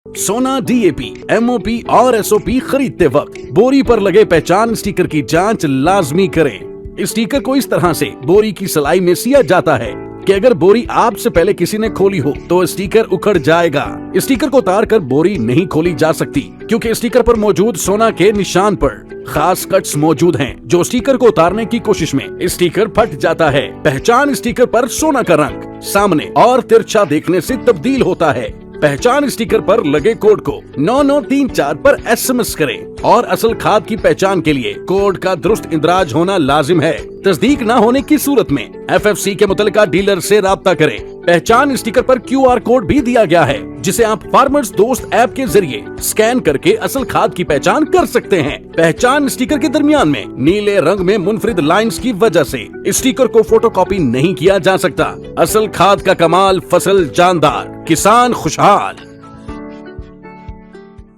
सोना DAP, MOP और SOP खरीदते वक्त बोरी पर लगे पहचान स्टिकर की जांच लाजमी करें। स्टिकर को इस तरह से बोरी की सलाई में सिया जाता है कि अगर बोरी आपसे पहले किसी ने खोली हो तो स्टिकर उखड़ जाएगा। स्टिकर को उतार कर बोरी नहीं खोली जा सकती क्योंकि स्टिकर पर मौजूद सोना के निशान पर खास कट्स मौजूद हैं जो स्टिकर को उतारने की कोशिश में स्टिकर फट जाता है। पहचान स्टिकर पर सोना का रंग सामने और तिरछा देखने से तब्दील होता है। पहचान स्टिकर पर लगे कोड को 9934 पर एसएमएस करें और असल खाद की पहचान के लिए कोड का दुरुस्त इंदराज होना लाजिम है। तस्दीक न होने की सूरत में एफएफसी के मुतल्लिका डीलर से राब्ता करें। पहचान स्टिकर पर क्यूआर कोड भी दिया गया है जिसे आप फार्मर्स दोस्त ऐप के जरिए स्कैन करके असल खाद की पहचान कर सकते हैं। पहचान स्टिकर के दरमियान में नीले रंग में मुनफरिद लाइंस की वजह से स्टिकर को फोटोकॉपी नहीं किया जा सकता। असल खाद का कमाल, फसल जानदार, किसान खुशहाल।